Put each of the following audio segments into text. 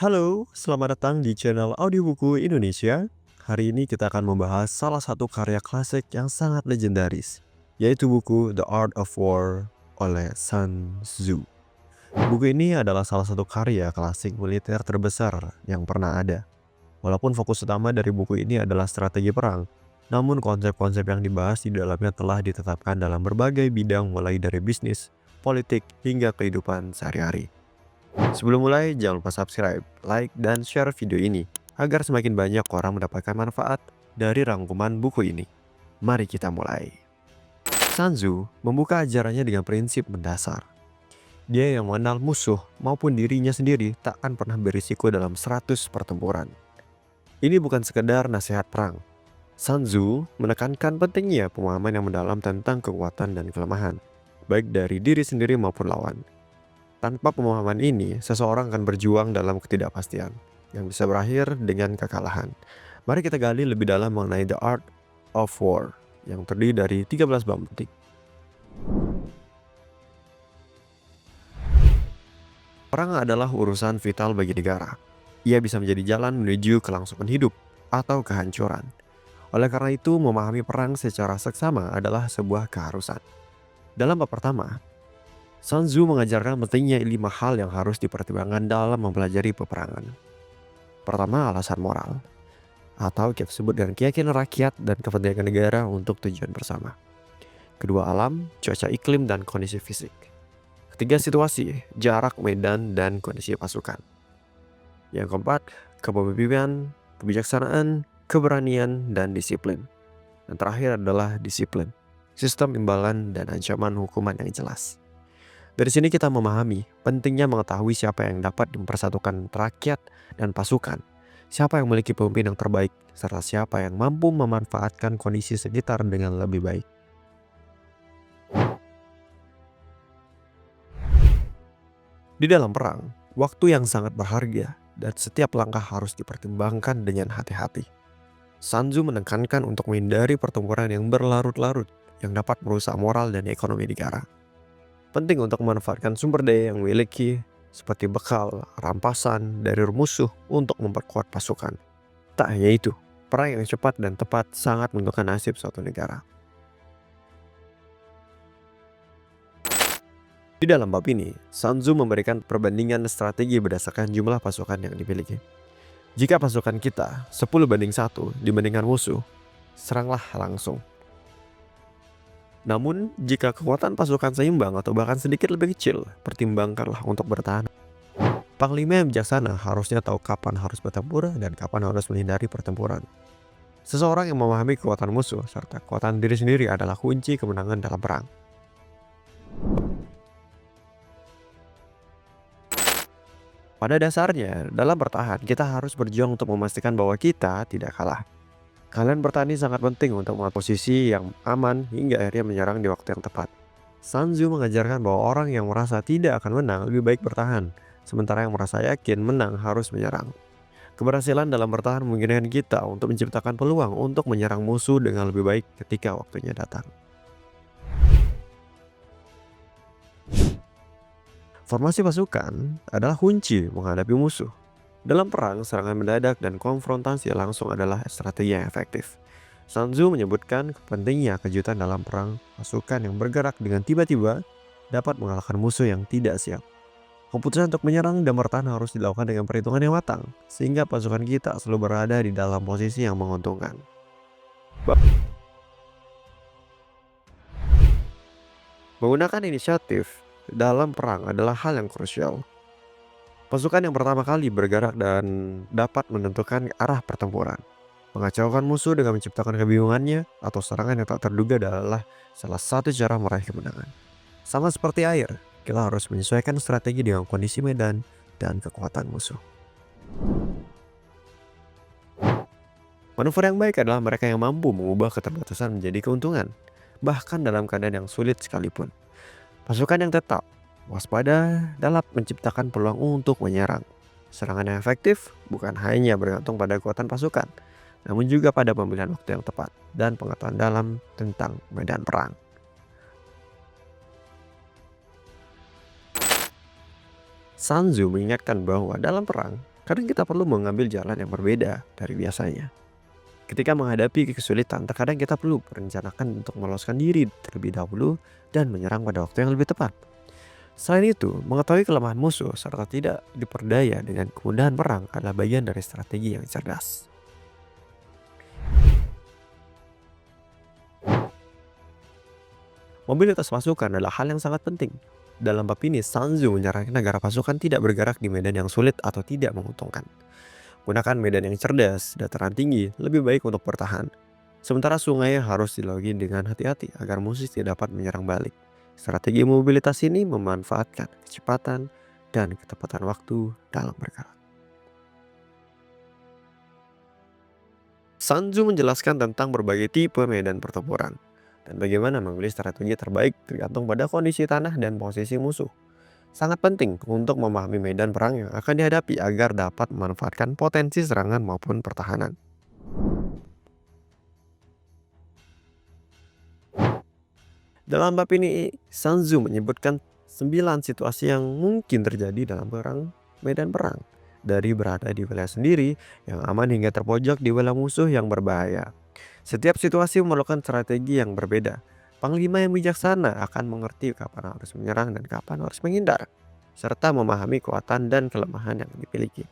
Halo, selamat datang di channel Audiobuku Indonesia. Hari ini kita akan membahas salah satu karya klasik yang sangat legendaris, yaitu buku The Art of War oleh Sun Tzu. Buku ini adalah salah satu karya klasik militer terbesar yang pernah ada. Walaupun fokus utama dari buku ini adalah strategi perang, namun konsep-konsep yang dibahas di dalamnya telah ditetapkan dalam berbagai bidang mulai dari bisnis, politik, hingga kehidupan sehari-hari. Sebelum mulai, jangan lupa subscribe, like, dan share video ini agar semakin banyak orang mendapatkan manfaat dari rangkuman buku ini. Mari kita mulai. Sun Tzu membuka ajarannya dengan prinsip mendasar. Dia yang mengenal musuh maupun dirinya sendiri tak akan pernah berisiko dalam 100 pertempuran. Ini bukan sekedar nasihat perang. Sun Tzu menekankan pentingnya pemahaman yang mendalam tentang kekuatan dan kelemahan, baik dari diri sendiri maupun lawan. Tanpa pemahaman ini, seseorang akan berjuang dalam ketidakpastian yang bisa berakhir dengan kekalahan. Mari kita gali lebih dalam mengenai The Art of War yang terdiri dari 13 bab penting. Perang adalah urusan vital bagi negara. Ia bisa menjadi jalan menuju kelangsungan hidup atau kehancuran. Oleh karena itu, memahami perang secara seksama adalah sebuah keharusan. Dalam bab pertama, Sun Tzu mengajarkan pentingnya 5 hal yang harus dipertimbangkan dalam mempelajari peperangan. Pertama, alasan moral, atau kita sebut dengan keyakinan rakyat dan kepentingan negara untuk tujuan bersama. Kedua, alam, cuaca iklim, dan kondisi fisik. Ketiga, situasi, jarak, medan, dan kondisi pasukan. Yang keempat, kepemimpinan, kebijaksanaan, keberanian, dan disiplin. Dan terakhir adalah disiplin, sistem imbalan, dan ancaman hukuman yang jelas. Dari sini kita memahami pentingnya mengetahui siapa yang dapat mempersatukan rakyat dan pasukan, siapa yang memiliki pemimpin yang terbaik, serta siapa yang mampu memanfaatkan kondisi sekitar dengan lebih baik. Di dalam perang, waktu yang sangat berharga dan setiap langkah harus dipertimbangkan dengan hati-hati. Sun Tzu menekankan untuk menghindari pertempuran yang berlarut-larut yang dapat merusak moral dan ekonomi negara. Penting untuk memanfaatkan sumber daya yang memiliki seperti bekal, rampasan dari musuh untuk memperkuat pasukan. Tak hanya itu, perang yang cepat dan tepat sangat menentukan nasib suatu negara. Di dalam bab ini, Sun Tzu memberikan perbandingan strategi berdasarkan jumlah pasukan yang dimiliki. Jika pasukan kita 10:1 dibandingkan musuh, seranglah langsung. Namun, jika kekuatan pasukan seimbang atau bahkan sedikit lebih kecil, pertimbangkanlah untuk bertahan. Panglima yang bijaksana harusnya tahu kapan harus bertempur dan kapan harus menghindari pertempuran. Seseorang yang memahami kekuatan musuh serta kekuatan diri sendiri adalah kunci kemenangan dalam perang. Pada dasarnya, dalam bertahan, kita harus berjuang untuk memastikan bahwa kita tidak kalah. Kalian bertani sangat penting untuk mengatur posisi yang aman hingga akhirnya menyerang di waktu yang tepat. Sun Tzu mengajarkan bahwa orang yang merasa tidak akan menang lebih baik bertahan, sementara yang merasa yakin menang harus menyerang. Keberhasilan dalam bertahan memungkinkan kita untuk menciptakan peluang untuk menyerang musuh dengan lebih baik ketika waktunya datang. Formasi pasukan adalah kunci menghadapi musuh. Dalam perang, serangan mendadak dan konfrontasi langsung adalah strategi yang efektif. Sun Tzu menyebutkan pentingnya kejutan dalam perang. Pasukan yang bergerak dengan tiba-tiba dapat mengalahkan musuh yang tidak siap. Keputusan untuk menyerang dan bertahan harus dilakukan dengan perhitungan yang matang, sehingga pasukan kita selalu berada di dalam posisi yang menguntungkan. Menggunakan inisiatif dalam perang adalah hal yang krusial. Pasukan yang pertama kali bergerak dan dapat menentukan arah pertempuran. Mengacaukan musuh dengan menciptakan kebingungannya atau serangan yang tak terduga adalah salah satu cara meraih kemenangan. Sama seperti air, kita harus menyesuaikan strategi dengan kondisi medan dan kekuatan musuh. Manuver yang baik adalah mereka yang mampu mengubah keterbatasan menjadi keuntungan, bahkan dalam keadaan yang sulit sekalipun. Pasukan yang tetap waspada dalam menciptakan peluang untuk menyerang. Serangan yang efektif bukan hanya bergantung pada kekuatan pasukan, namun juga pada pemilihan waktu yang tepat dan pengetahuan dalam tentang medan perang. Sun Tzu mengingatkan bahwa dalam perang, Kadang kita perlu mengambil jalan yang berbeda dari biasanya. Ketika menghadapi kesulitan, terkadang kita perlu merencanakan untuk meloloskan diri terlebih dahulu dan menyerang pada waktu yang lebih tepat. Selain itu, mengetahui kelemahan musuh serta tidak diperdaya dengan kemudahan perang adalah bagian dari strategi yang cerdas. Mobilitas pasukan adalah hal yang sangat penting. Dalam bab ini, Sun Tzu menyarankan agar pasukan tidak bergerak di medan yang sulit atau tidak menguntungkan. Gunakan medan yang cerdas, dataran tinggi, lebih baik untuk bertahan. Sementara sungai harus dilalui dengan hati-hati agar musuh tidak dapat menyerang balik. Strategi mobilitas ini memanfaatkan kecepatan dan ketepatan waktu dalam bergerak. Sun Tzu menjelaskan tentang berbagai tipe medan pertempuran dan bagaimana memilih strategi terbaik tergantung pada kondisi tanah dan posisi musuh. Sangat penting untuk memahami medan perang yang akan dihadapi agar dapat memanfaatkan potensi serangan maupun pertahanan. Dalam bab ini, Sun Tzu menyebutkan 9 situasi yang mungkin terjadi dalam medan perang. Dari berada di wilayah sendiri yang aman hingga terpojok di wilayah musuh yang berbahaya. Setiap situasi memerlukan strategi yang berbeda. Panglima yang bijaksana akan mengerti kapan harus menyerang dan kapan harus menghindar, serta memahami kekuatan dan kelemahan yang dimiliki.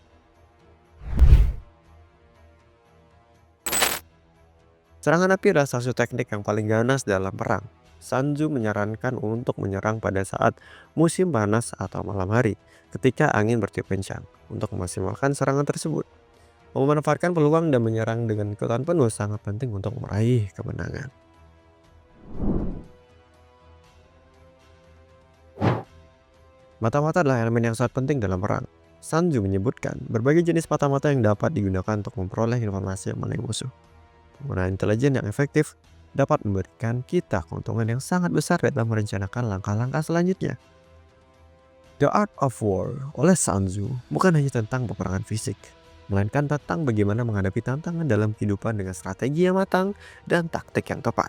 Serangan api adalah salah satu teknik yang paling ganas dalam perang. Sun Tzu menyarankan untuk menyerang pada saat musim panas atau malam hari, ketika angin bertiup kencang, untuk memaksimalkan serangan tersebut. Memanfaatkan peluang dan menyerang dengan kekuatan penuh sangat penting untuk meraih kemenangan. Mata-mata adalah elemen yang sangat penting dalam perang. Sun Tzu menyebutkan berbagai jenis mata-mata yang dapat digunakan untuk memperoleh informasi mengenai musuh. Penggunaan intelijen yang efektif dapat memberikan kita keuntungan yang sangat besar dalam merencanakan langkah-langkah selanjutnya. The Art of War oleh Sun Tzu bukan hanya tentang peperangan fisik, melainkan tentang bagaimana menghadapi tantangan dalam kehidupan dengan strategi yang matang dan taktik yang tepat.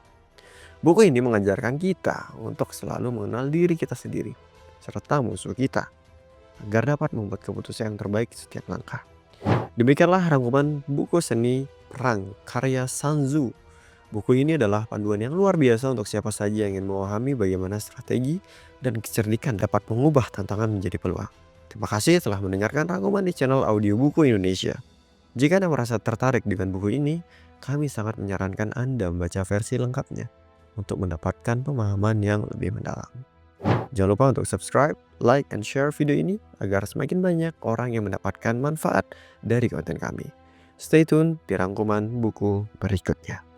Buku ini mengajarkan kita untuk selalu mengenal diri kita sendiri, serta musuh kita, agar dapat membuat keputusan yang terbaik setiap langkah. Demikianlah rangkuman buku Seni Perang karya Sun Tzu. Buku ini adalah panduan yang luar biasa untuk siapa saja yang ingin memahami bagaimana strategi dan kecerdikan dapat mengubah tantangan menjadi peluang. Terima kasih telah mendengarkan rangkuman di channel Audio Buku Indonesia. Jika Anda merasa tertarik dengan buku ini, kami sangat menyarankan Anda membaca versi lengkapnya untuk mendapatkan pemahaman yang lebih mendalam. Jangan lupa untuk subscribe, like, and share video ini agar semakin banyak orang yang mendapatkan manfaat dari konten kami. Stay tune di rangkuman buku berikutnya.